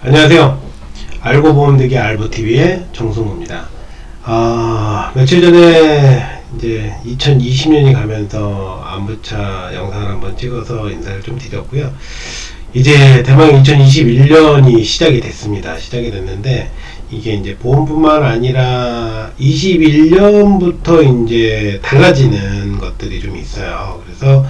안녕하세요. 알고 보면 되기 알보TV의 정승우입니다. 며칠 전에 이제 2020년이 가면서 안부차 영상을 한번 찍어서 인사를 좀 드렸고요. 이제 대망 2021년이 시작이 됐습니다. 시작이 됐는데 이게 이제 보험뿐만 아니라 21년부터 이제 달라지는 것들이 좀 있어요. 그래서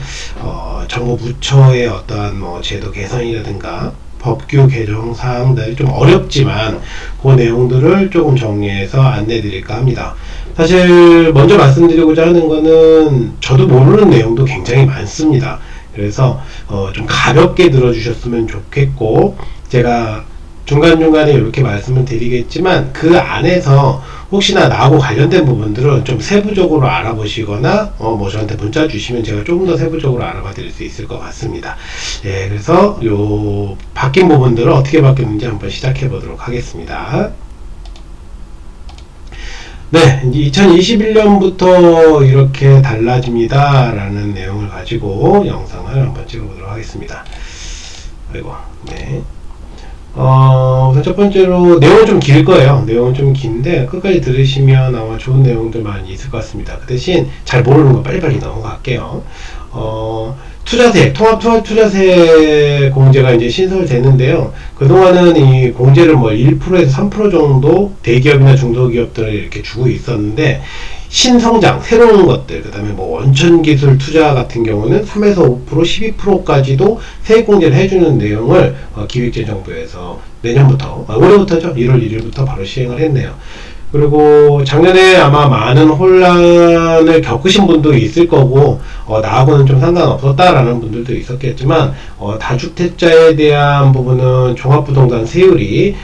정부 부처의 어떠한 뭐 제도 개선이라든가 법규 개정 사항들이 좀 어렵지만 그 내용들을 조금 정리해서 안내 드릴까 합니다. 사실 먼저 말씀드리고자 하는 거는 저도 모르는 내용도 굉장히 많습니다. 그래서 좀 가볍게 들어주셨으면 좋겠고, 제가 중간중간에 이렇게 말씀을 드리겠지만 그 안에서 혹시나 나하고 관련된 부분들은 좀 세부적으로 알아보시거나 뭐 저한테 문자 주시면 제가 조금 더 세부적으로 알아봐 드릴 수 있을 것 같습니다. 예, 그래서 요 바뀐 부분들을 어떻게 바뀌었는지 한번 시작해 보도록 하겠습니다. 네, 이제 2021년부터 이렇게 달라집니다 라는 내용을 가지고 영상을 한번 찍어 보도록 하겠습니다. 아이고, 네. 우선 첫 번째로 내용은 좀 길 거예요. 내용은 좀 긴데 끝까지 들으시면 아마 좋은 내용들 많이 있을 것 같습니다. 그 대신 잘 모르는 거 빨리빨리 넘어갈게요. 투자세, 통합투자세 공제가 이제 신설되는데요. 그동안은 이 공제를 뭐 1%에서 3% 정도 대기업이나 중소기업들을 이렇게 주고 있었는데, 신성장, 새로운 것들, 그 다음에 뭐 원천기술 투자 같은 경우는 3에서 5%, 12%까지도 세액공제를 해주는 내용을 기획재정부에서 내년부터, 올해부터죠. 1월 1일부터 바로 시행을 했네요. 그리고 작년에 아마 많은 혼란을 겪으신 분도 있을 거고, 나하고는 좀 상관없었다라는 분들도 있었겠지만, 다주택자에 대한 부분은 종합부동산 세율이,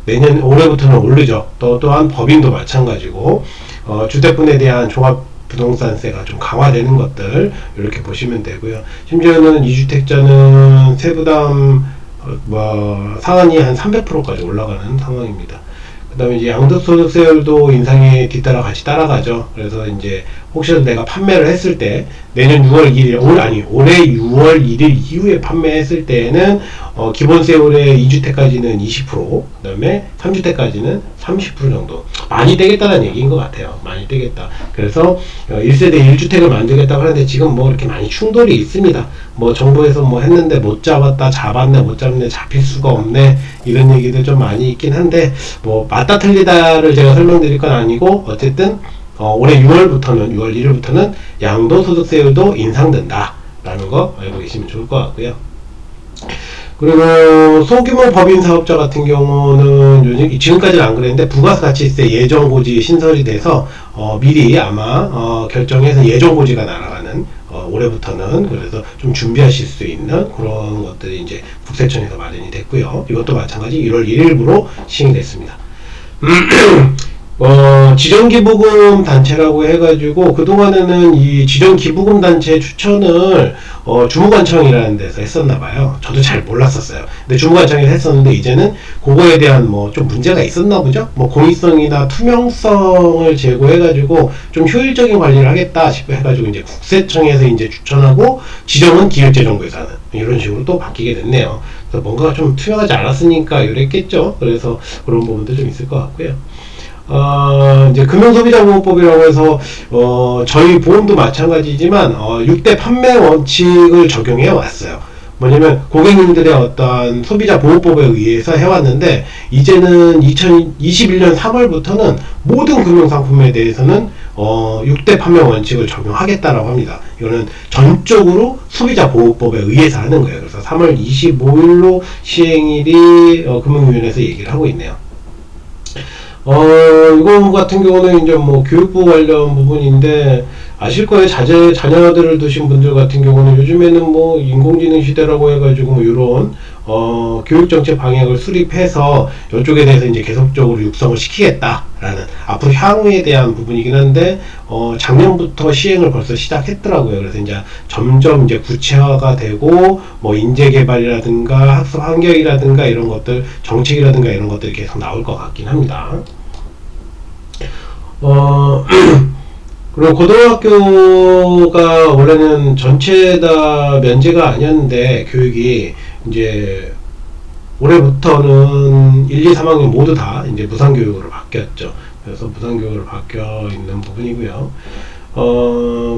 내년, 올해부터는 오르죠. 또한 법인도 마찬가지고, 주택분에 대한 종합부동산세가 좀 강화되는 것들, 이렇게 보시면 되고요. 심지어는 2주택자는 세부담, 상한이 한 300%까지 올라가는 상황입니다. 그 다음에 이제 양도소득세율도 인상에 뒤따라 같이 따라가죠. 그래서 이제 혹시라도 내가 판매를 했을 때 내년 6월 1일, 올해 6월 1일 이후에 판매했을 때에는 기본세율의 2주택까지는 20%, 그 다음에 3주택까지는 30% 정도 많이 떼겠다는 얘기인 것 같아요. 많이 떼겠다. 그래서 1세대 1주택을 만들겠다고 하는데 지금 뭐 이렇게 많이 충돌이 있습니다. 뭐 정부에서 뭐 했는데 못 잡았다, 잡았네, 못 잡네, 잡힐 수가 없네, 이런 얘기들 좀 많이 있긴 한데, 뭐 맞다 틀리다를 제가 설명드릴 건 아니고, 어쨌든 올해 6월 1일부터는 양도소득세율도 인상된다 라는 거 알고 계시면 좋을 것 같고요. 그리고 소규모 법인 사업자 같은 경우는 지금까지는 안 그랬는데 부가가치세 예정고지 신설이 돼서 미리 아마 결정해서 예정고지가 날아가는, 올해부터는, 그래서 좀 준비하실 수 있는 그런 것들이 이제 국세청에서 마련이 됐고요. 이것도 마찬가지 1월 1일부로 시행이 됐습니다. 지정기부금 단체라고 해가지고, 그동안에는 이 지정기부금 단체 추천을, 주무관청이라는 데서 했었나봐요. 저도 잘 몰랐었어요. 근데 주무관청에서 했었는데, 이제는 그거에 대한 뭐 좀 문제가 있었나 보죠? 뭐 공익성이나 투명성을 제고해가지고, 좀 효율적인 관리를 하겠다 싶어 해가지고, 이제 국세청에서 이제 추천하고, 지정은 기획재정부에서 하는, 이런 식으로 또 바뀌게 됐네요. 그래서 뭔가 좀 투명하지 않았으니까 이랬겠죠? 그래서 그런 부분도 좀 있을 것 같고요. 이제 금융소비자보호법이라고 해서, 저희 보험도 마찬가지지만, 6대 판매 원칙을 적용해 왔어요. 뭐냐면, 고객님들의 어떤 소비자보호법에 의해서 해왔는데, 이제는 2021년 3월부터는 모든 금융상품에 대해서는, 6대 판매 원칙을 적용하겠다라고 합니다. 이거는 전적으로 소비자보호법에 의해서 하는 거예요. 그래서 3월 25일로 시행일이, 금융위원회에서 얘기를 하고 있네요. 이거 같은 경우는 이제 뭐 교육부 관련 부분인데, 아실 거예요. 자녀들을 두신 분들 같은 경우는 요즘에는 뭐 인공지능 시대라고 해가지고 뭐 이런 교육정책 방향을 수립해서 이쪽에 대해서 이제 계속적으로 육성을 시키겠다라는, 앞으로 향후에 대한 부분이긴 한데, 작년부터 시행을 벌써 시작했더라고요. 그래서 이제 점점 이제 구체화가 되고, 뭐 인재개발이라든가 학습 환경이라든가 이런 것들, 정책이라든가 이런 것들이 계속 나올 것 같긴 합니다. 그리고 고등학교가 원래는 전체 다 면제가 아니었는데, 교육이 이제 올해부터는 1, 2, 3학년 모두 다 이제 무상교육으로 바뀌었죠. 그래서 무상교육으로 바뀌어 있는 부분이고요.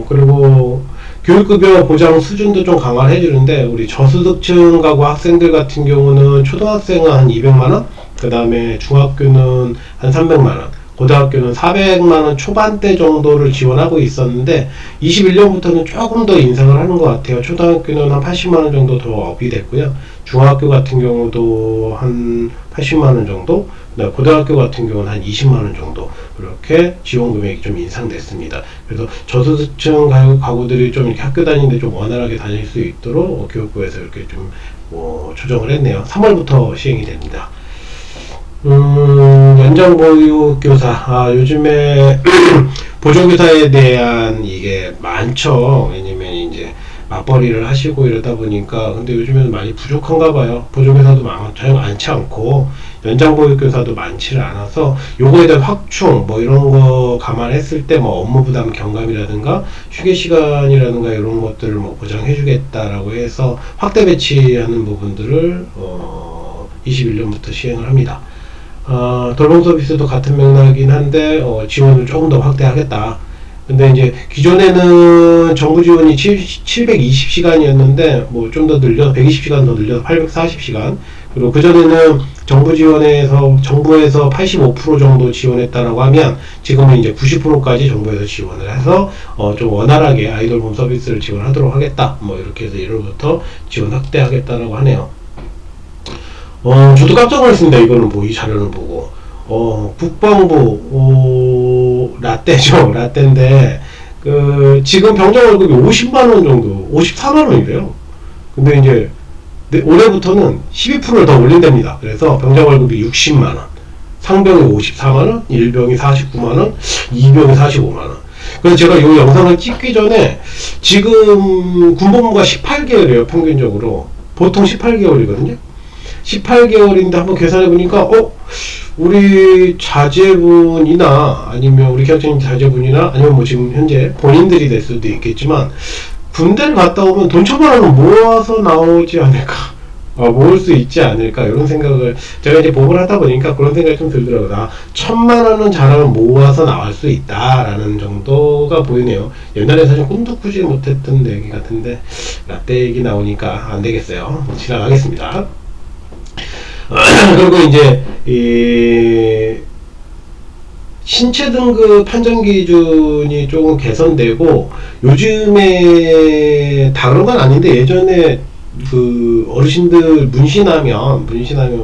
그리고 교육급여 보장 수준도 좀 강화를 해주는데, 우리 저소득층 가구 학생들 같은 경우는 초등학생은 한 200만원, 그 다음에 중학교는 한 300만원, 고등학교는 400만원 초반대 정도를 지원하고 있었는데 21년부터는 조금 더 인상을 하는 것 같아요. 초등학교는 한 80만원 정도 더 업이 됐고요. 중학교 같은 경우도 한 80만원 정도, 고등학교 같은 경우는 한 20만원 정도, 그렇게 지원 금액이 좀 인상됐습니다. 그래서 저소득층 가구들이 좀 이렇게 학교 다니는데 좀 원활하게 다닐 수 있도록 교육부에서 이렇게 좀 조정을 했네요. 3월부터 시행이 됩니다. 연장보육교사, 요즘에 보조교사에 대한 이게 많죠. 왜냐면 이제 맞벌이를 하시고 이러다 보니까. 근데 요즘에는 많이 부족한가 봐요. 보조교사도 많지 않고 연장보육교사도 많지를 않아서, 요거에 대한 확충 뭐 이런 거 감안했을 때 뭐 업무 부담 경감이라든가 휴게 시간이라든가 이런 것들을 뭐 보장해 주겠다라고 해서 확대 배치하는 부분들을 21년부터 시행을 합니다. 돌봄 서비스도 같은 맥락이긴 한데 지원을 조금 더 확대하겠다. 근데 이제 기존에는 정부 지원이 720시간이었는데 뭐 좀 더 늘려서 120시간 더 늘려서 840시간, 그리고 그전에는 정부 지원에서 정부에서 85% 정도 지원했다라고 하면 지금은 이제 90%까지 정부에서 지원을 해서 좀 원활하게 아이돌봄 서비스를 지원하도록 하겠다. 뭐 이렇게 해서 1월부터 지원 확대하겠다라고 하네요. 저도 깜짝 놀랐습니다. 이거는 이 자료를 보고. 국방부, 라떼죠. 라떼인데, 지금 병장 월급이 50만원 정도, 54만원이래요. 근데 이제, 올해부터는 12%를 더 올린답니다. 그래서 병장 월급이 60만원, 상병이 54만원, 일병이 49만원, 이병이 45만원. 그래서 제가 이 영상을 찍기 전에, 지금 군복무가 18개월이에요. 평균적으로. 보통 18개월이거든요. 18개월인데 한번 계산해 보니까 우리 자제분이나 아니면 우리 교육자님 자제분이나 아니면 뭐 지금 현재 본인들이 될 수도 있겠지만 군대를 갔다 오면 돈 1,000만원은 모아서 나오지 않을까, 모을 수 있지 않을까, 이런 생각을 제가 이제 보험을 하다 보니까 그런 생각이 좀 들더라고요. 1,000만원은 잘하면 모아서 나올 수 있다라는 정도가 보이네요. 옛날에 사실 꿈도 꾸지 못했던 얘기 같은데 라떼 얘기 나오니까 안 되겠어요. 지나가겠습니다. 그리고 이제 신체 등급 판정 기준이 조금 개선되고, 요즘에 다른 건 아닌데 예전에 어르신들 문신하면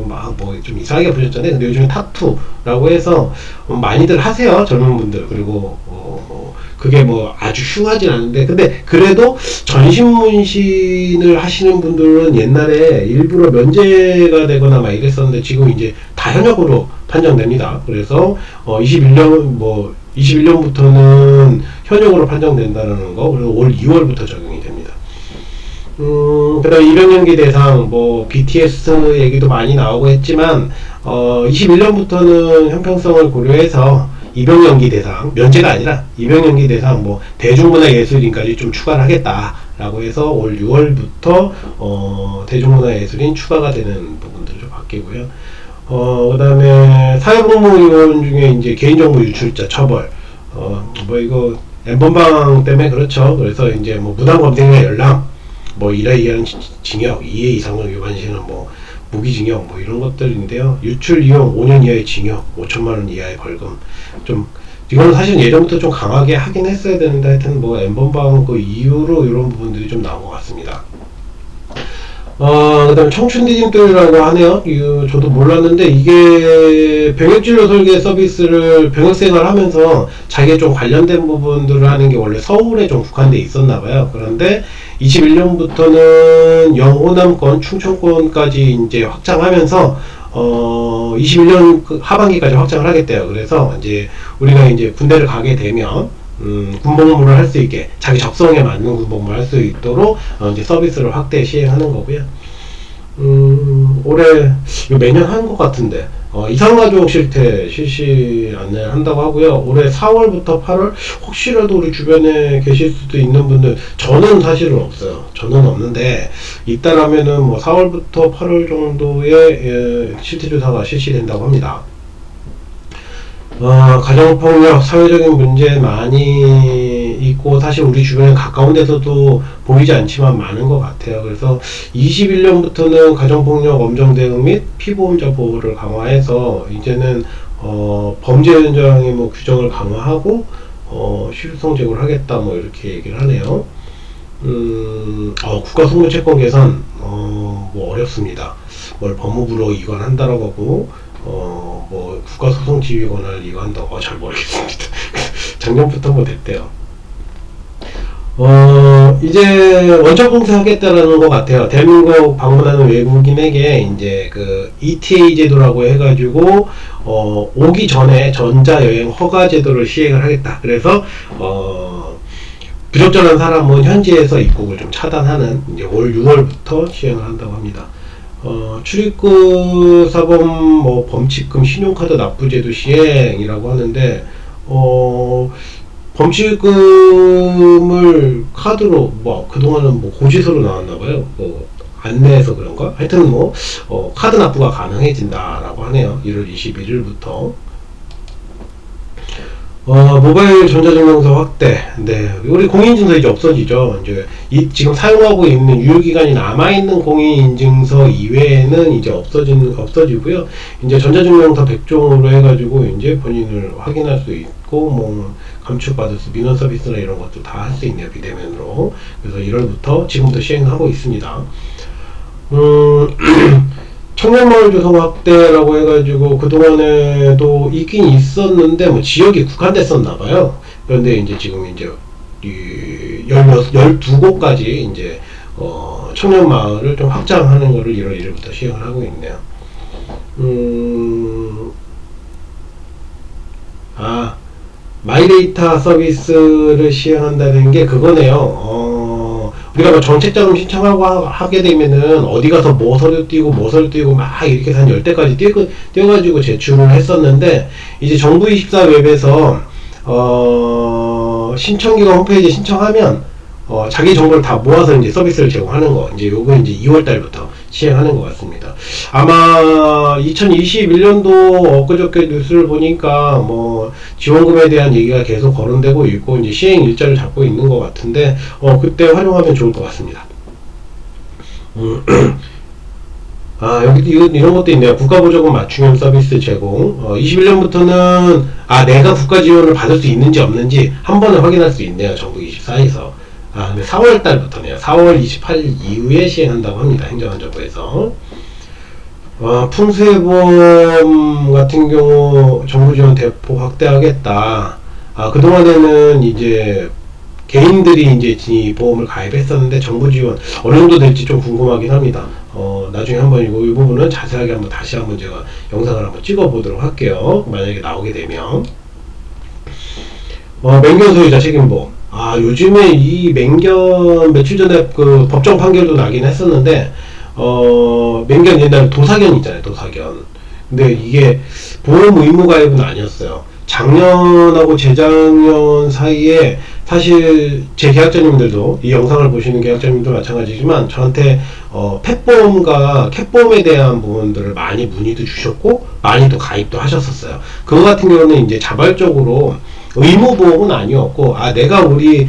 막 뭐 좀 이상하게 보셨잖아요. 근데 요즘에 타투라고 해서 많이들 하세요, 젊은 분들. 그리고 그게 뭐 아주 흉하진 않은데, 근데 그래도 전신 문신을 하시는 분들은 옛날에 일부러 면제가 되거나 막 이랬었는데 지금 이제 다 현역으로 판정됩니다. 그래서 21년부터는 현역으로 판정된다는 거, 그리고 올 2월부터 적용이 됩니다. 그 다음에 입영연기 대상, BTS 얘기도 많이 나오고 했지만 21년부터는 형평성을 고려해서 입영연기 대상, 면제가 아니라 입영연기 대상, 대중문화예술인까지 좀 추가를 하겠다라고 해서 올 6월부터 대중문화예술인 추가가 되는 부분들이 좀 바뀌고요. 그 다음에 사회복무요원 중에 이제 개인정보 유출자 처벌, 이거 N번방 때문에 그렇죠. 그래서 이제 무단검색이나 열람, 이하는 징역, 2회 이상의 위반 시에는 무기징역 이런 것들인데요. 유출 이용 5년 이하의 징역, 5천만원 이하의 벌금. 좀 이거는 사실 예전부터 좀 강하게 하긴 했어야 되는데, 하여튼 N번방 그 이후로 이런 부분들이 좀 나온 것 같습니다. 그 다음에 청춘디딤돌이라고 하네요. 저도 몰랐는데, 이게 병역진료 설계 서비스를 병역생활 하면서 자기가 좀 관련된 부분들을 하는 게 원래 서울에 좀 국한돼 있었나봐요. 그런데 21년부터는 영호남권, 충청권까지 이제 확장하면서 21년 하반기까지 확장을 하겠대요. 그래서 이제 우리가 이제 군대를 가게 되면 군복무를 할 수 있게, 자기 적성에 맞는 군복무를 할 수 있도록 이제 서비스를 확대 시행하는 거고요. 올해 이거 매년 하는 것 같은데 이상가족 실태 실시 안내를 한다고 하고요. 올해 4월부터 8월 혹시라도 우리 주변에 계실 수도 있는 분들, 저는 사실은 없어요. 저는 없는데 있다라면은 뭐 4월부터 8월 정도에 실태조사가 실시된다고 합니다. 가정폭력, 사회적인 문제 많이 있고, 사실 우리 주변에 가까운 데서도 보이지 않지만 많은 것 같아요. 그래서 21년부터는 가정폭력 엄정 대응 및 피보험자 보호를 강화해서, 이제는, 범죄 현장의 뭐 규정을 강화하고, 실효성 제고를 하겠다, 뭐, 이렇게 얘기를 하네요. 국가 송금 채권 개선, 뭐, 어렵습니다. 뭘 법무부로 이관한다라고 하고, 뭐 국가소송지휘권을 이관한다고 잘 모르겠습니다. 작년부터 뭐 됐대요. 이제 원천 봉쇄하겠다라는 것 같아요. 대한민국 방문하는 외국인에게 이제 그 ETA 제도라고 해가지고 오기 전에 전자여행 허가 제도를 시행을 하겠다. 그래서 부적절한 사람은 현지에서 입국을 좀 차단하는, 이제 올 6월부터 시행을 한다고 합니다. 출입국 사범 뭐 범칙금 신용카드 납부제도 시행이라고 하는데, 범칙금을 카드로 뭐 그동안은 뭐 고지서로 나왔나봐요. 안내해서 그런가? 하여튼 뭐 카드 납부가 가능해진다라고 하네요. 1월 21일부터. 모바일 전자증명서 확대. 네, 우리 공인인증서 이제 없어지죠. 이제 지금 사용하고 있는 유효기간이 남아있는 공인인증서 이외에는 이제 없어지고요. 이제 전자증명서 100종으로 해가지고 이제 본인을 확인할 수 있고, 뭐 감축받을 수, 민원 서비스나 이런 것도 다 할 수 있네요, 비대면으로. 그래서 1월부터 지금부터 시행하고 있습니다. 청년마을 조성 확대라고 해가지고 그동안에도 있긴 있었는데 뭐 지역이 국한됐었나봐요. 그런데 이제 지금 이제 12곳까지 이제 청년마을을 좀 확장하는 거를 1월 1일부터 시행을 하고 있네요. 마이데이터 서비스를 시행한다는 게 그거네요. 우리가 뭐 정책자금 신청하고 하게 되면은 어디 가서 뭐 서류 띄고 막 이렇게 한 10대까지 띄워가지고 제출을 했었는데, 이제 정부24 웹에서 신청기관 홈페이지에 신청하면 자기 정보를 다 모아서 이제 서비스를 제공하는 거, 이제 요거 이제 2월 달부터 시행하는 것 같습니다. 아마 2021년도 엊그저께 뉴스를 보니까 뭐 지원금에 대한 얘기가 계속 거론되고 있고, 이제 시행 일자를 잡고 있는 것 같은데, 그때 활용하면 좋을 것 같습니다. 여기 이런 것도 있네요. 국가보조금 맞춤형 서비스 제공. 21년부터는 내가 국가 지원을 받을 수 있는지 없는지 한 번에 확인할 수 있네요. 정부 24에서. 근데 4월 달부터네요. 4월 28일 이후에 시행한다고 합니다. 행정안전부에서. 풍수해보험 같은 경우 정부 지원 대폭 확대하겠다. 그동안에는 이제 개인들이 이제 이 보험을 가입했었는데 정부 지원 어느 정도 될지 좀 궁금하긴 합니다. 나중에 한번 이 부분은 자세하게 다시 한번 제가 영상을 한번 찍어 보도록 할게요. 만약에 나오게 되면. 맹견 소유자 책임보험. 요즘에 이 맹견 며칠 전에 그 법정 판결도 나긴 했었는데, 맹견 옛날에 도사견 있잖아요, 도사견. 근데 이게 보험 의무 가입은 아니었어요. 작년하고 재작년 사이에 사실 제 계약자님들도, 이 영상을 보시는 계약자님도 마찬가지지만 저한테 펫보험과 캣보험에 대한 부분들을 많이 문의도 주셨고 많이 또 가입도 하셨었어요. 그거 같은 경우는 이제 자발적으로 의무보험은 아니었고, 내가 우리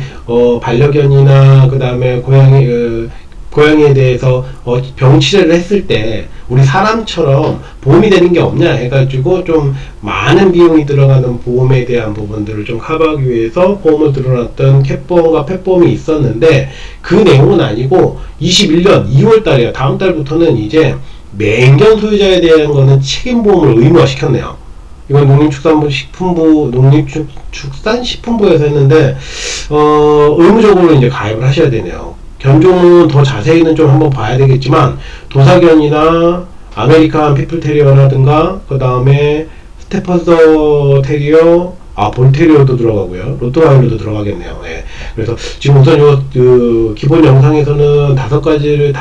반려견이나 그 다음에 고양이에 대해서 병치레를 했을 때 우리 사람처럼 보험이 되는 게 없냐 해가지고 좀 많은 비용이 들어가는 보험에 대한 부분들을 좀 커버하기 위해서 보험을 들어놨던 캣보험과 펫보험이 있었는데, 그 내용은 아니고 21년 2월 달이에요. 다음 달부터는 이제 맹견 소유자에 대한 거는 책임보험을 의무화 시켰네요. 이건 농림축산식품부에서 했는데, 의무적으로 이제 가입을 하셔야 되네요. 견종은 더 자세히는 좀 한번 봐야 되겠지만, 도사견이나 아메리칸 피플테리어라든가, 그 다음에 스테퍼서 테리어, 볼테리어도 들어가고요. 로트와일러도 들어가겠네요. 네. 그래서 지금 우선 기본 영상에서는 다섯 가지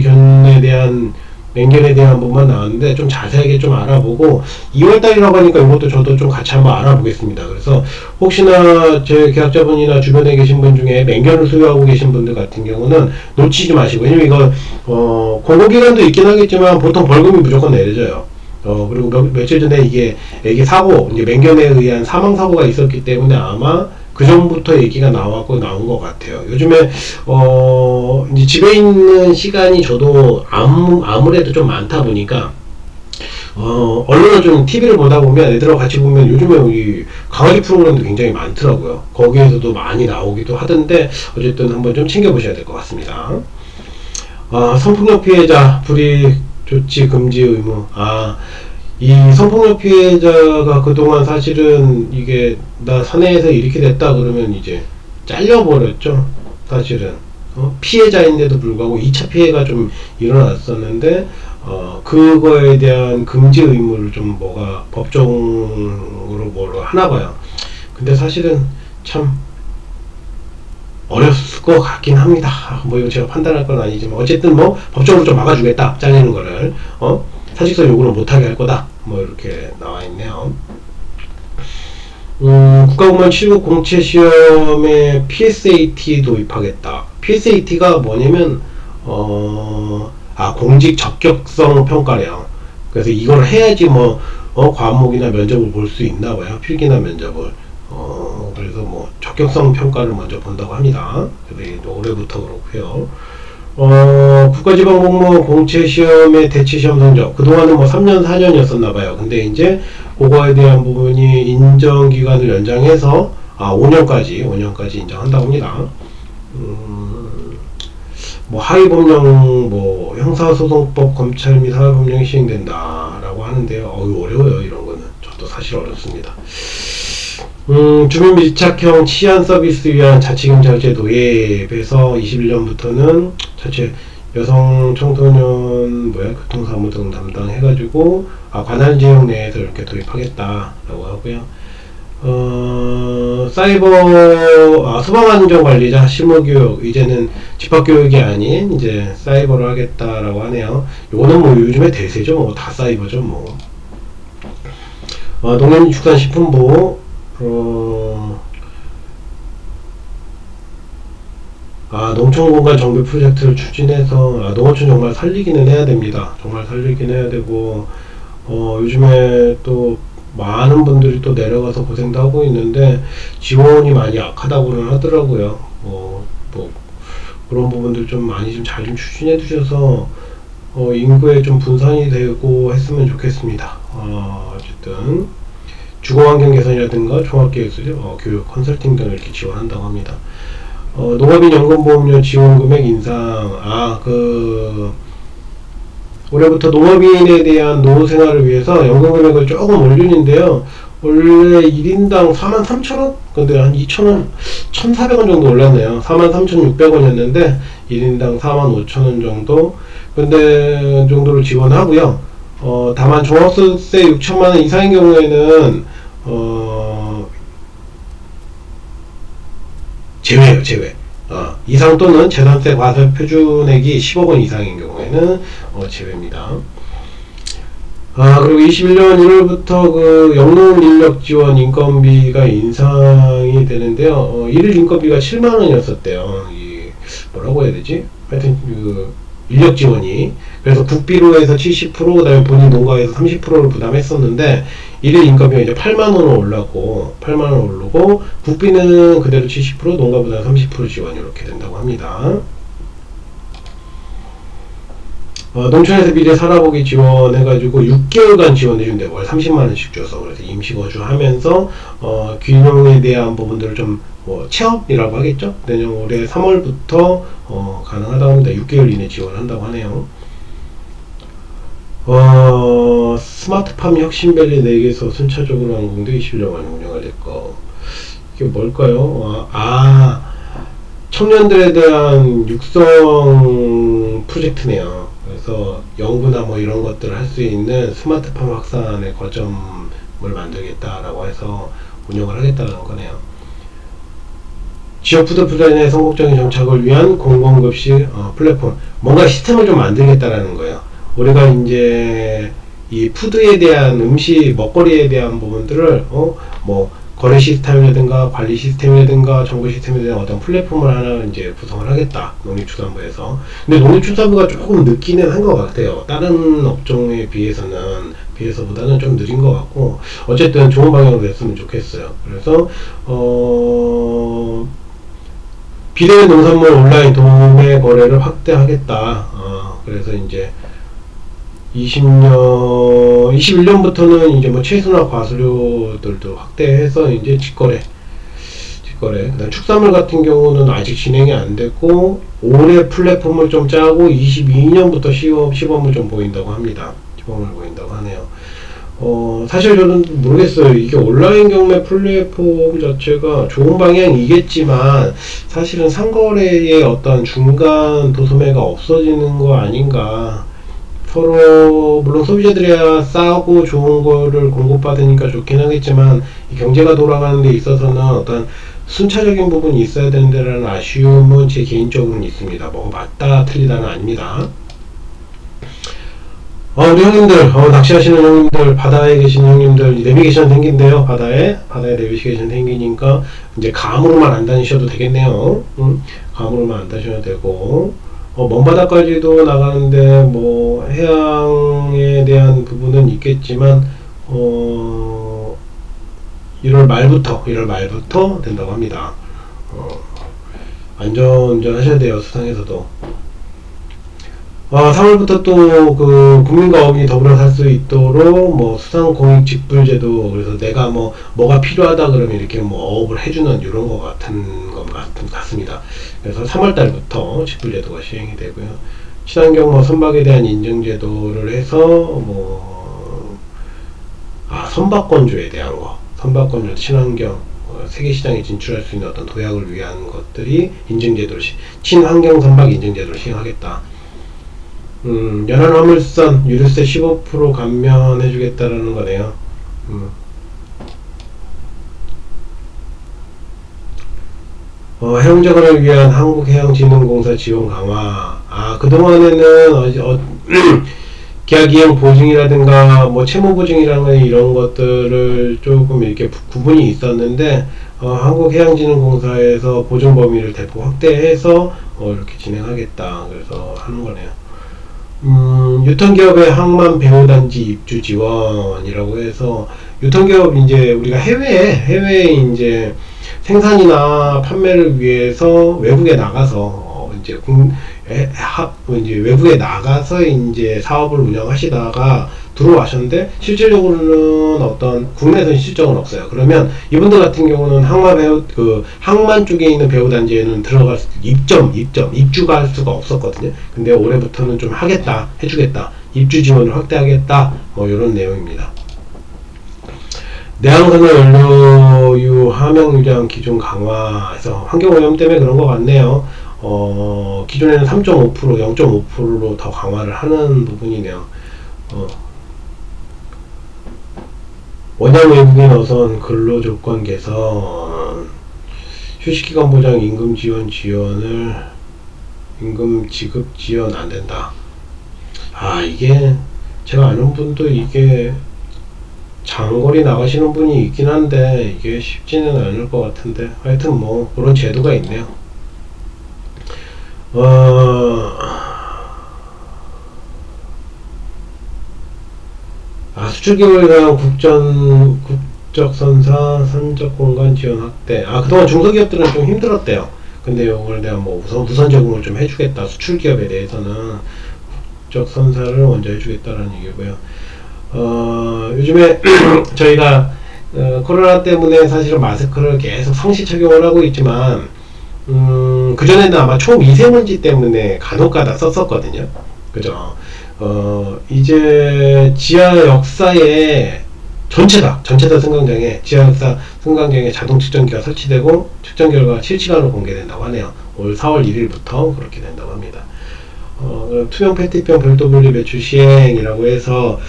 견에 대한 맹견에 대한 부분만 나왔는데 좀 자세하게 좀 알아보고 2월달이라고 하니까 이것도 저도 좀 같이 한번 알아보겠습니다. 그래서 혹시나 제 계약자분이나 주변에 계신 분 중에 맹견을 소유하고 계신 분들 같은 경우는 놓치지 마시고, 왜냐면 이거 공고기간도 있긴 하겠지만 보통 벌금이 무조건 내려져요. 그리고 며칠 전에 이게 애기 사고, 이제 맹견에 의한 사망 사고가 있었기 때문에 아마 그 전부터 얘기가 나온 것 같아요. 요즘에 이제 집에 있는 시간이 저도 아무래도 좀 많다 보니까 언론을 좀 TV를 보다 보면 애들하고 같이 보면 요즘에 이 강아지 프로그램도 굉장히 많더라고요. 거기에서도 많이 나오기도 하던데 어쨌든 한번 좀 챙겨보셔야 될 것 같습니다. 성폭력 피해자 불이익 조치 금지 의무. 이 성폭력 피해자가 그동안 사실은 이게 나 사내에서 이렇게 됐다 그러면 이제 잘려버렸죠. 사실은 피해자인데도 불구하고 2차 피해가 좀 일어났었는데 그거에 대한 금지 의무를 좀 뭐가 법정으로 뭐로 하나 봐요. 근데 사실은 참 어렸을 것 같긴 합니다. 뭐 이거 제가 판단할 건 아니지만 어쨌든 뭐 법적으로 좀 막아주겠다, 잘리는 거를 사직서 요구를 못하게 할 거다, 뭐 이렇게 나와 있네요. 국가공무원 7급 공채 시험에 PSAT 도입하겠다. PSAT가 뭐냐면 공직 적격성 평가래요. 그래서 이걸 해야지 뭐 과목이나 면접을 볼 수 있나 봐요. 필기나 면접을. 그래서 뭐 적격성 평가를 먼저 본다고 합니다. 그래서 올해부터 그렇고요. 국가지방공무원 공채시험의 대치시험 성적, 그동안은 뭐 3년 4년이었었나 봐요. 근데 이제 그거에 대한 부분이 인정기간을 연장해서 5년까지 인정한다고 합니다. 뭐 하위법령, 뭐 형사소송법, 검찰 및 사회법령이 시행된다라고 하는데요. 어려워요. 이런 거는 저도 사실 어렵습니다. 주민 밀착형 치안 서비스 위한 자치경찰제 도입에서 21년부터는 자체 여성 청소년 교통사무 등 담당해가지고 관할 지역 내에서 이렇게 도입하겠다라고 하고요. 사이버 소방안전관리자 실무교육, 이제는 집합교육이 아닌 이제 사이버를 하겠다라고 하네요. 요거는 뭐 요즘에 대세죠. 뭐 다 사이버죠. 뭐 농림축산식품부 농촌공간 정비 프로젝트를 추진해서 농어촌 정말 살리기는 해야 됩니다. 정말 살리긴 해야 되고 요즘에 또 많은 분들이 또 내려가서 고생도 하고 있는데 지원이 많이 약하다고는 하더라고요. 뭐 그런 부분들 좀 많이 좀 잘 좀 추진해 두셔서 인구에 좀 분산이 되고 했으면 좋겠습니다. 어쨌든 주거환경 개선이라든가 종합계획수립, 교육, 컨설팅 등을 이렇게 지원한다고 합니다. 농업인 연금보험료 지원금액 인상, 올해부터 농업인에 대한 노후생활을 위해서 연금금액을 조금 올리는데요. 원래 1인당 43,000원? 근데 한 2,000원, 1,400원 정도 올랐네요. 43,600원이었는데 1인당 45,000원 정도, 근데 정도를 지원하고요. 다만 종합소득세 6천만원 이상인 경우에는 제외예요. 제외. 이상 또는 재산세 과세 표준액이 10억원 이상인 경우에는 제외입니다. 그리고 21년 1월부터 그 영농 인력 지원 인건비가 인상이 되는데요. 일일 인건비가 7만원이었었대요. 뭐라고 해야 되지? 하여튼 인력 지원이. 그래서 국비로 해서 70%, 그 다음에 본인 농가에서 30%를 부담했었는데, 일일 인건비가 이제 8만원으로 올랐고, 8만원 오르고, 국비는 그대로 70%, 농가보다 30% 지원이 이렇게 된다고 합니다. 농촌에서 미래 살아보기 지원해가지고 6개월간 지원해준대. 월 30만원씩 줘서. 그래서 임시거주 하면서, 귀농에 대한 부분들을 좀, 체험이라고 하겠죠? 내년 올해 3월부터, 가능하다고 합니다. 6개월 이내 지원한다고 하네요. 스마트팜 혁신밸리 4개소 순차적으로 완공돼 21년 만에 운영을 냈고, 이게 뭘까요? 청년들에 대한 육성 프로젝트네요. 그래서 연구나 뭐 이런 것들을 할 수 있는 스마트팜 확산의 거점을 만들겠다라고 해서 운영을 하겠다는 거네요. 지역 푸드 플랜의 선곡적인 정착을 위한 공공급식 플랫폼, 뭔가 시스템을 좀 만들겠다라는 거예요. 우리가 이제 이 푸드에 대한 음식 먹거리에 대한 부분들을 뭐 거래 시스템이라든가 관리 시스템이라든가 정보 시스템에 대한 어떤 플랫폼을 하나 이제 구성을 하겠다, 농림축산부에서. 근데 농림축산부가 조금 늦기는 한 것 같아요. 다른 업종에 비해서보다는 좀 느린 것 같고, 어쨌든 좋은 방향으로 됐으면 좋겠어요. 그래서 비대면 농산물 온라인 도매 거래를 확대하겠다. 그래서 이제 21년부터는 이제 뭐 채소나 과수료들도 확대해서 이제 직거래. 그다음 축산물 같은 경우는 아직 진행이 안 됐고, 올해 플랫폼을 좀 짜고 22년부터 시범을 좀 보인다고 합니다. 시범을 보인다고 하네요. 사실 저는 모르겠어요. 이게 온라인 경매 플랫폼 자체가 좋은 방향이겠지만, 사실은 상거래의 어떤 중간 도소매가 없어지는 거 아닌가. 서로 물론 소비자들이야 싸고 좋은 거를 공급받으니까 좋긴 하겠지만, 이 경제가 돌아가는 데 있어서는 어떤 순차적인 부분이 있어야 되는데라는 아쉬움은 제 개인적으로는 있습니다. 뭐 맞다 틀리다는 아닙니다. 우리 형님들, 낚시하시는 형님들, 바다에 계시는 형님들, 내비게이션 생긴대요. 바다에 내비게이션 생기니까 이제 감으로만 안 다니셔도 되겠네요. 감으로만 안 다니셔도 되고, 먼 바다까지도 나가는데 뭐 해양에 대한 부분은 있겠지만 1월 말부터 된다고 합니다. 안전운전 하셔야 돼요. 수상에서도. 3월부터 또 그 국민과 어민이 더불어 살 수 있도록 뭐 수상 공익 직불제도, 그래서 내가 뭐가 필요하다 그러면 이렇게 뭐 어업을 해주는 이런 거 같은 같습니다. 그래서 3월달부터 직불제도가 시행이 되고요. 친환경 뭐 선박에 대한 인증제도를 해서 선박권조에 대한 거, 선박권조 친환경 세계 시장에 진출할 수 있는 어떤 도약을 위한 것들이 인증제도를 친환경 선박 인증제도를 시행하겠다. 연안화물선 유류세 15% 감면해주겠다라는 거네요. 해운자관을 위한 한국해양진흥공사 지원 강화. 그동안에는 계약이행 보증이라든가 뭐 채무보증이라는 이런 것들을 조금 이렇게 구분이 있었는데, 한국해양진흥공사에서 보증 범위를 대폭 확대해서 이렇게 진행하겠다. 그래서 하는 거네요. 유통기업의 항만 배후단지 입주 지원이라고 해서, 유통기업 이제 우리가 해외에 이제 생산이나 판매를 위해서 외국에 나가서 이제 외국에 나가서 이제 사업을 운영하시다가 들어와셨는데 실질적으로는 어떤 국내에서는 실적은 없어요. 그러면 이분들 같은 경우는 항만 쪽에 있는 배후단지에는 입주가 할 수가 없었거든요. 근데 올해부터는 좀 해주겠다. 입주 지원을 확대하겠다. 뭐 이런 내용입니다. 내항산화 연료유 함양유량 기준 강화해서 환경오염 때문에 그런 것 같네요. 기존에는 3.5%, 0.5%로 더 강화를 하는 부분이네요. 원양 외국인 어선 근로조건 개선, 휴식기간 보장 임금 지급 지원 안 된다. 이게 제가 아는 분도 이게 장거리 나가시는 분이 있긴 한데 이게 쉽지는 않을 것 같은데, 하여튼 뭐 그런 제도가 있네요. 수출기업에 대한 국적선사 선적공간 지원 확대. 그동안 중소기업들은 좀 힘들었대요. 근데 이걸 내가 뭐 우선 제공을 좀 해주겠다. 수출기업에 대해서는 국적선사를 먼저 해주겠다라는 얘기고요. 요즘에 저희가 코로나 때문에 사실은 마스크를 계속 상시 착용을 하고 있지만, 그전에는 아마 초미세먼지 때문에 간혹가다 썼었거든요. 그죠? 이제 지하 역사에 전체다 승강장에, 지하 역사 승강장에 자동 측정기가 설치되고 측정 결과가 실시간으로 공개된다고 하네요. 올 4월 1일부터 그렇게 된다고 합니다. 투명 페트병 별도 분리 배출 시행이라고 해서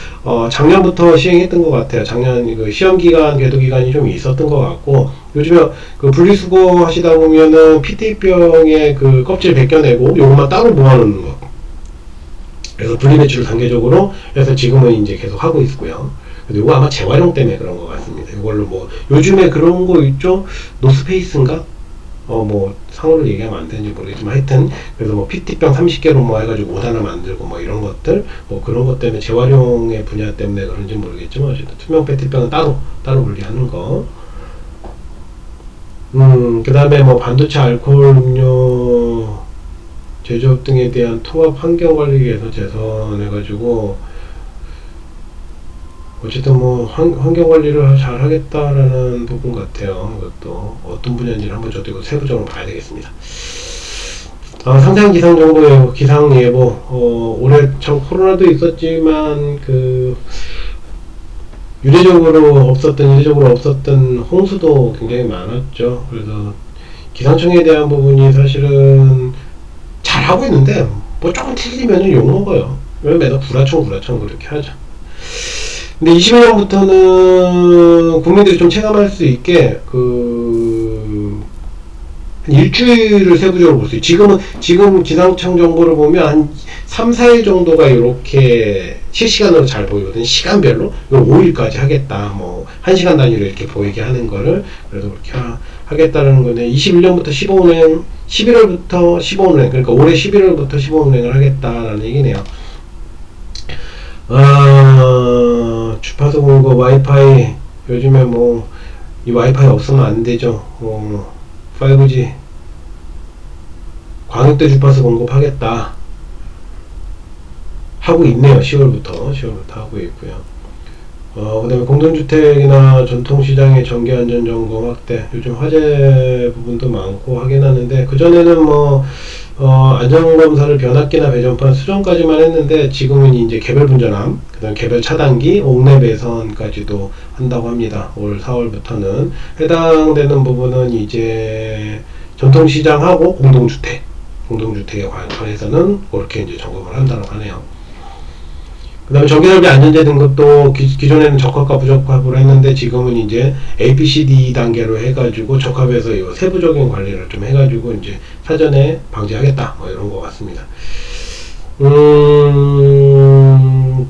작년부터 시행했던 것 같아요. 작년 그 시험기간, 궤도기간이 좀 있었던 것 같고, 요즘에 그 분리수거 하시다 보면은 PT병에 그 껍질 벗겨내고 요것만 따로 모아놓는 거, 그래서 분리배출을 단계적으로 해서 지금은 이제 계속 하고 있고요. 근데 이거 아마 재활용 때문에 그런 것 같습니다. 이걸로 뭐 요즘에 그런 거 있죠? 노스페이스인가? 뭐 상호를 얘기하면 안 되는지 모르겠지만 하여튼 그래서 뭐 PT병 30개로 뭐 해가지고 5단을 만들고 뭐 이런 것들 뭐 그런 것 때문에 재활용의 분야 때문에 그런지 모르겠지만 어쨌든 투명 페트병은 따로 분리하는 거. 그 다음에 뭐 반도체 알코올 음료 제조업 등에 대한 통합 환경관리계에서 제선해가지고 어쨌든 뭐 환경관리를 잘 하겠다라는 부분 같아요. 이것도 어떤 분야인지를 한번 저도 이거 세부적으로 봐야 되겠습니다. 상세한 기상예보 올해 참 코로나도 있었지만 그 이례적으로 없었던 홍수도 굉장히 많았죠. 그래서 기상청에 대한 부분이 사실은 잘하고 있는데 뭐 조금 틀리면 욕먹어요. 왜 매달 구라청 그렇게 하죠. 근데 21년부터는 국민들이 좀 체감할 수 있게 일주일을 세부적으로 볼 수 있어요. 지금 기상청 정보를 보면 한 3, 4일 정도가 이렇게 실시간으로 잘 보이거든요. 시간별로. 5일까지 하겠다. 뭐, 1시간 단위로 이렇게 보이게 하는 거를. 그래서 그렇게 하겠다라는 거네. 21년부터 15운행, 11월부터 15운행. 그러니까 올해 11월부터 15운행을 하겠다라는 얘기네요. 주파수 공급 와이파이. 요즘에 뭐, 이 와이파이 없으면 안 되죠. 5G. 광역대 주파수 공급하겠다. 하고 있네요. 10월부터 하고 있고요. 그 다음에 공동주택이나 전통시장의 전기안전점검 확대. 요즘 화재 부분도 많고 하긴 하는데, 그전에는 뭐, 안전검사를 변압기나 배전판 수정까지만 했는데, 지금은 이제 개별 분전함, 그 다음 개별 차단기, 옥내 배선까지도 한다고 합니다. 올 4월부터는. 해당되는 부분은 이제 전통시장하고 공동주택에 관해서는 그렇게 이제 점검을 한다고 하네요. 그 다음에 전기설비 안전제 등급도 기존에는 적합과 부적합으로 했는데 지금은 이제 ABCD 단계로 해가지고 적합해서 이 세부적인 관리를 좀 해가지고 이제 사전에 방지하겠다 뭐 이런 것 같습니다.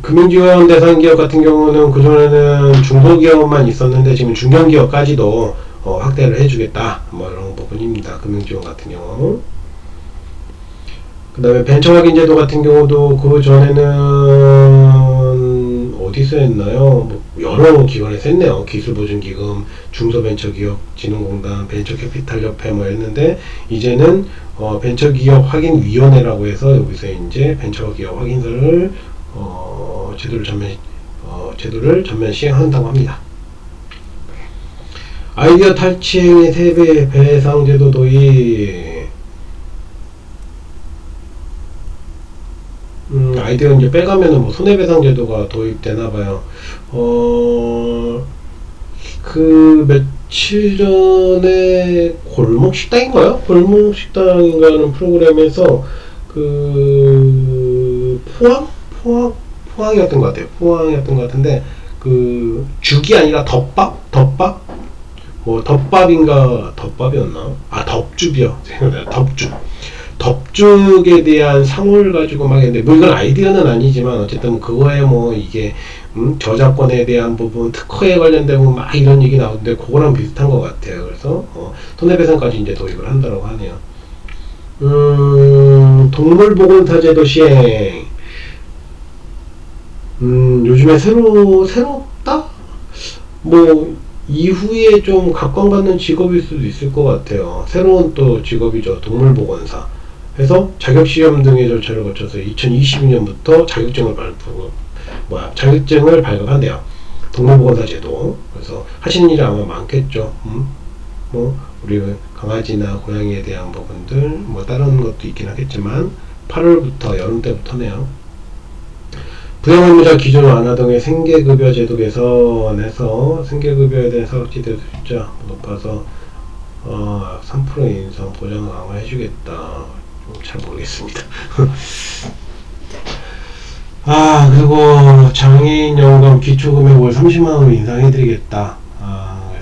금융지원 대상 기업 같은 경우는 그전에는 중소기업만 있었는데 지금 중견기업까지도 확대를 해주겠다 뭐 이런 부분입니다. 금융지원 같은 경우. 그 다음에 벤처 확인 제도 같은 경우도 그 전에는 어디서 했나요? 뭐 여러 기관에서 했네요. 기술보증기금, 중소벤처기업진흥공단, 벤처캐피탈협회 뭐 했는데 이제는 벤처기업 확인위원회라고 해서 여기서 이제 벤처기업 확인서를 제도를 전면 시행한다고 합니다. 아이디어 탈취행위 세배 배상제도 도입. 아이디어 이제 빼가면은 뭐 손해배상제도가 도입되나봐요. 그 며칠 전에 골목식당인가요? 골목식당인가는 프로그램에서 그 포항이었던 것 같아요. 포항이었던 것 같은데 그 죽이 아니라 덮밥? 뭐 덮밥이었나? 덮죽이요. 덮죽에 대한 상호를 가지고 막 했는데 뭐 이건 아이디어는 아니지만 어쨌든 그거에 뭐 이게 저작권에 대한 부분, 특허에 관련되고 막 이런 얘기 나오는데 그거랑 비슷한 것 같아요. 그래서 손해배상까지 이제 도입을 한다고 하네요. 동물보건사제도 시행. 요즘에 새롭다? 뭐 이후에 좀 각광받는 직업일 수도 있을 것 같아요. 새로운 또 직업이죠. 동물보건사. 해서 자격시험 등의 절차를 거쳐서 2022년부터 자격증을 발급한대요. 동물보건사 제도. 그래서 하시는 일이 아마 많겠죠. 뭐 우리 강아지나 고양이에 대한 부분들 뭐 다른 것도 있긴 하겠지만 8월부터 여름 때부터네요. 부양의무자 기준 완화 등의 생계급여 제도 개선해서 생계급여에 대한 사각지대 숫자 높아서 3% 인상 보장 강화해주겠다. 잘 모르겠습니다. 그리고 장애인 연금 기초금액 월 30만원으로 인상해드리겠다.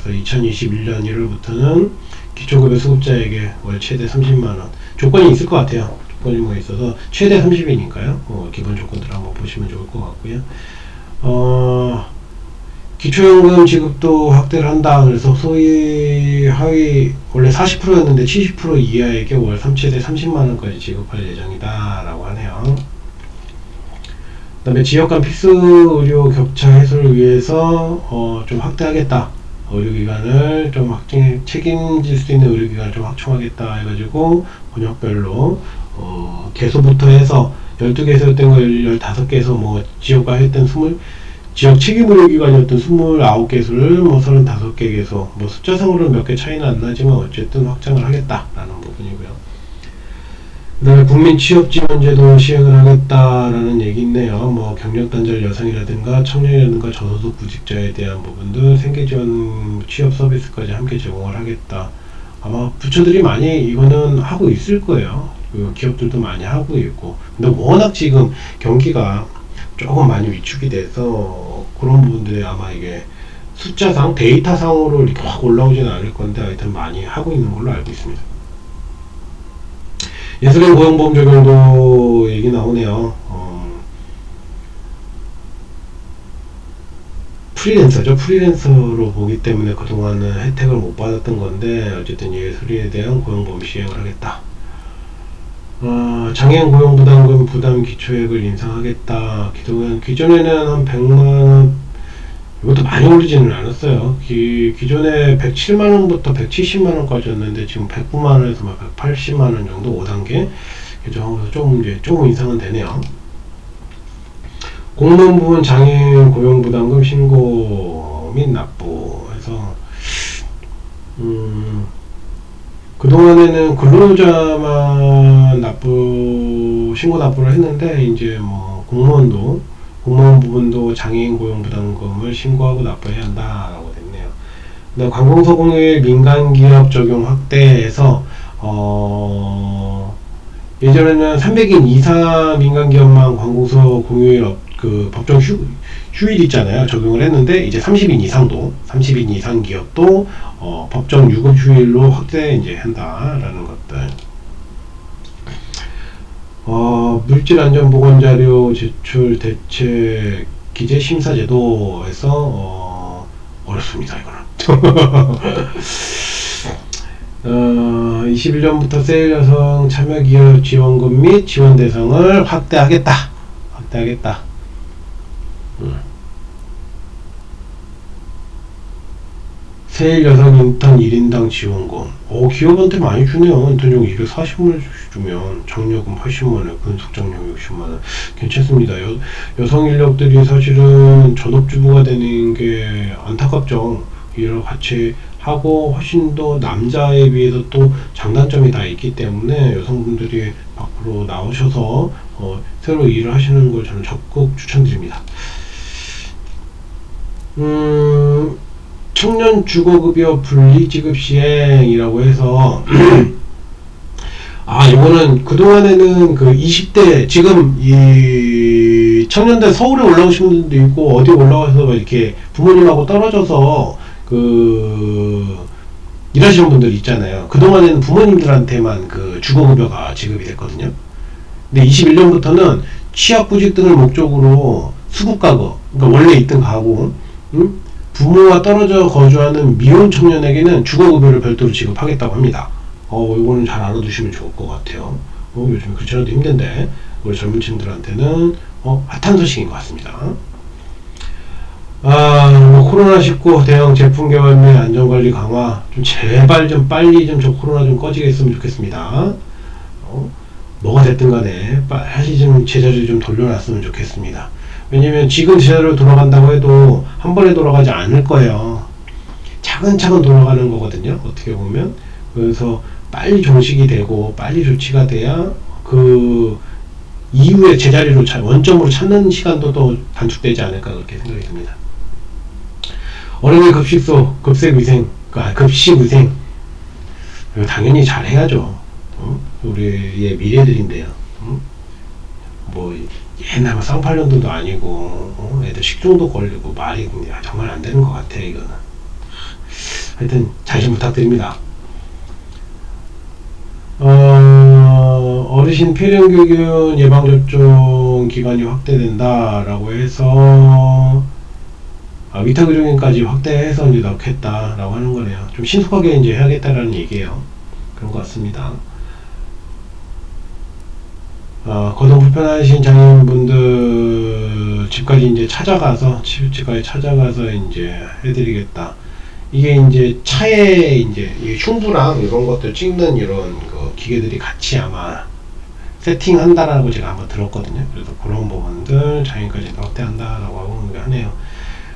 그래서 2021년 1월부터는 기초급여 수급자에게 월 최대 30만원. 조건이 있을 것 같아요. 조건이 뭐 있어서 최대 30인이니까요. 기본 조건들을 한번 보시면 좋을 것 같고요. 기초연금 지급도 확대를 한다. 그래서 소위 하위 원래 40%였는데 70% 이하에게 월 3최대 30만원까지 지급할 예정이다 라고 하네요. 그 다음에 지역 간 필수 의료 격차 해소를 위해서 좀 확대하겠다. 의료기관을 좀 책임질 수 있는 의료기관을 좀 확충하겠다 해가지고 권역별로 개소부터 해서 12개소였던 거 15개소, 뭐 지역과 했던 지역 책임 의료기관이었던 29개소를 뭐 35개 개소, 뭐 숫자상으로는 몇 개 차이는 안 나지만 어쨌든 확장을 하겠다라는 부분이고요. 그 다음에 국민 취업 지원제도 시행을 하겠다라는 얘기 있네요. 뭐 경력 단절 여성이라든가 청년이라든가 저소득 구직자에 대한 부분들 생계 지원 취업 서비스까지 함께 제공을 하겠다. 아마 부처들이 많이 이거는 하고 있을 거예요. 기업들도 많이 하고 있고. 근데 워낙 지금 경기가 조금 많이 위축이 돼서 그런 부분들이 아마 이게 숫자상 데이터상으로 이렇게 확 올라오지는 않을 건데 하여튼 많이 하고 있는 걸로 알고 있습니다. 예술인 고용보험 적용도 얘기 나오네요. 프리랜서죠. 프리랜서로 보기 때문에 그동안은 혜택을 못 받았던 건데 어쨌든 예술인에 대한 고용보험 시행을 하겠다. 장애인 고용부담금 부담 기초액을 인상하겠다. 기존에는 한 100만원, 이것도 많이 오르지는 않았어요. 기존에 107만원부터 170만원까지였는데 지금 109만원에서 180만원 정도 5단계 개정하면서 조금 인상은 되네요. 공무원 부문 장애인 고용부담금 신고 및 납부해서 그동안에는 근로자만 신고 납부를 했는데 이제 뭐 공무원 부분도 장애인 고용부담금을 신고하고 납부해야 한다라고 됐네요. 근데 관공서 공휴일 민간기업 적용 확대해서 예전에는 300인 이상 민간기업만 관공서 공휴일 법정 휴일 있잖아요. 적용을 했는데 이제 30인 이상 기업도 법정 유급 휴일로 확대 이제 한다라는 것들. 물질안전보건자료 제출 대책 기재 심사 제도에서 어렵습니다. 이거는. 21년부터 세일 여성 참여 기업 지원금 및 지원 대상을 확대하겠다. 세일 여성 인턴 1인당 지원금. 기업한테 많이 주네요. 인턴용 240만원 주면 장려금 80만원, 근속장려금 60만원. 괜찮습니다. 여성 인력들이 사실은 전업주부가 되는 게 안타깝죠. 일을 같이 하고 훨씬 더 남자에 비해서 또 장단점이 다 있기 때문에 여성분들이 밖으로 나오셔서 새로 일을 하시는 걸 저는 적극 추천드립니다. 청년 주거급여 분리지급 시행이라고 해서 이거는 그동안에는 그 20대 지금 이 청년들 서울에 올라오신 분들도 있고 어디 올라와서 이렇게 부모님하고 떨어져서 일하시는 분들 있잖아요. 그동안에는 부모님들한테만 그 주거급여가 지급이 됐거든요. 근데 21년부터는 취약구직 등을 목적으로 수급가구, 그러니까 원래 있던 가구, 부모와 떨어져 거주하는 미혼 청년에게는 주거급여를 별도로 지급하겠다고 합니다. 이거는 잘 알아두시면 좋을 것 같아요. 요즘에 그렇지 않아도 힘든데 우리 젊은 층들한테는 핫한 소식인 것 같습니다. 코로나19 대형 제품 개발 및 안전관리 강화 제발 빨리 저 코로나 좀 꺼지게 했으면 좋겠습니다. 뭐가 됐든 간에 빨리 제자리를 좀 돌려놨으면 좋겠습니다. 왜냐면 지금 제자리로 돌아간다고 해도 한 번에 돌아가지 않을 거예요. 차근차근 돌아가는 거거든요. 어떻게 보면. 그래서 빨리 종식이 되고 빨리 조치가 돼야 그 이후에 제자리로 원점으로 찾는 시간도 또 단축되지 않을까 그렇게 생각이 듭니다. 어린이 급식소, 급식위생 당연히 잘 해야죠. 우리의 미래들인데요. 뭐 옛날 쌍팔년도도 아니고 애들 식중독 걸리고 말이 정말 안 되는 것 같아. 이거는 하여튼 잘 좀 부탁드립니다. 어르신 폐렴균 예방접종 기간이 확대된다라고 해서 위탁의료인까지 확대해서 이제 넣겠다라고 하는 거네요. 좀 신속하게 이제 해야겠다라는 얘기예요. 그런 것 같습니다. 거동 불편하신 장애인분들 집까지 이제 찾아가서 집까지 찾아가서 이제 해드리겠다. 이게 이제 차에 이제 흉부랑 이런 것들 찍는 이런 그 기계들이 같이 아마 세팅한다라고 제가 한번 들었거든요. 그래서 그런 부분들 장애인까지 확대한다라고 하네요.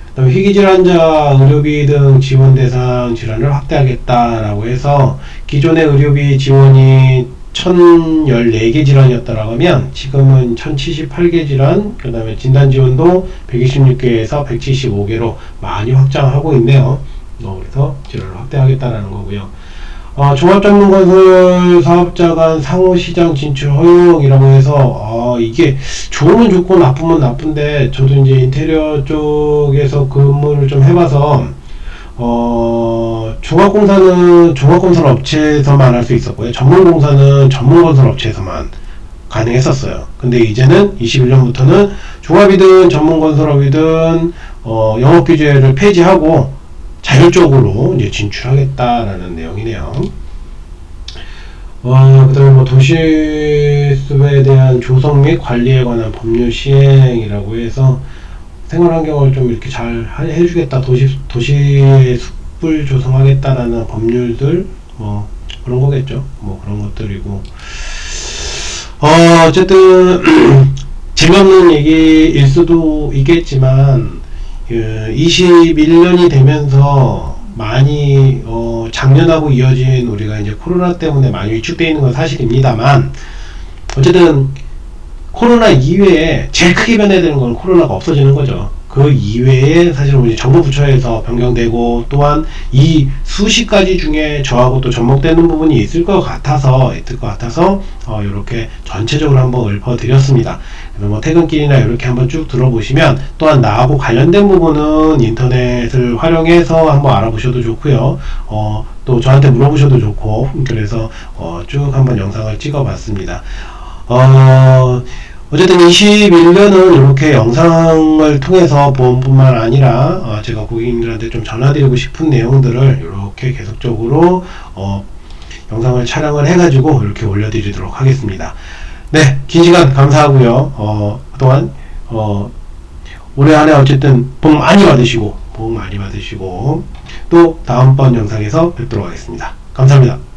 그다음에 희귀질환자 의료비 등 지원 대상 질환을 확대하겠다라고 해서 기존의 의료비 지원이 1014개 질환이었다라고 하면 지금은 1078개 질환, 그 다음에 진단지원도 126개에서 175개로 많이 확장하고 있네요. 그래서 질환을 확대하겠다라는 거고요. 종합전문건설 사업자 간 상호시장 진출 허용이라고 해서 이게 좋으면 좋고 나쁘면 나쁜데, 저도 이제 인테리어 쪽에서 근무를 좀 해봐서 종합공사는 종합건설 업체에서만 할 수 있었고요. 전문공사는 전문건설 업체에서만 가능했었어요. 근데 이제는 21년부터는 종합이든 전문건설업이든 영업규제를 폐지하고 자율적으로 이제 진출하겠다라는 내용이네요. 그 다음에 뭐 도시숲에 대한 조성 및 관리에 관한 법률 시행이라고 해서 생활환경을 좀 이렇게 잘 해주겠다, 도시의 숲을 조성하겠다라는 법률들, 뭐 그런 거겠죠. 뭐 그런 것들이고, 어쨌든 재미없는 얘기일 수도 있겠지만 21년이 되면서 많이 작년하고 이어진 우리가 이제 코로나 때문에 많이 위축되어 있는 건 사실입니다만, 어쨌든 코로나 이외에 제일 크게 변해야 되는 건 코로나가 없어지는 거죠. 그 이외에 사실 우리 정부 부처에서 변경되고, 또한 이 수십 가지 중에 저하고 또 접목되는 부분이 있을 것 같아서 이렇게 전체적으로 한번 읊어드렸습니다. 그래서 뭐 퇴근길이나 이렇게 한번 쭉 들어보시면, 또한 나하고 관련된 부분은 인터넷을 활용해서 한번 알아보셔도 좋고요. 또 저한테 물어보셔도 좋고, 그래서 쭉 한번 영상을 찍어봤습니다. 어쨌든 21년은 이렇게 영상을 통해서 보험뿐만 아니라 제가 고객님들한테 좀 전화드리고 싶은 내용들을 이렇게 계속적으로 영상을 촬영을 해가지고 이렇게 올려드리도록 하겠습니다. 네, 긴 시간 감사하고요. 그동안 올해 안에 어쨌든 복 많이 받으시고 또 다음번 영상에서 뵙도록 하겠습니다. 감사합니다.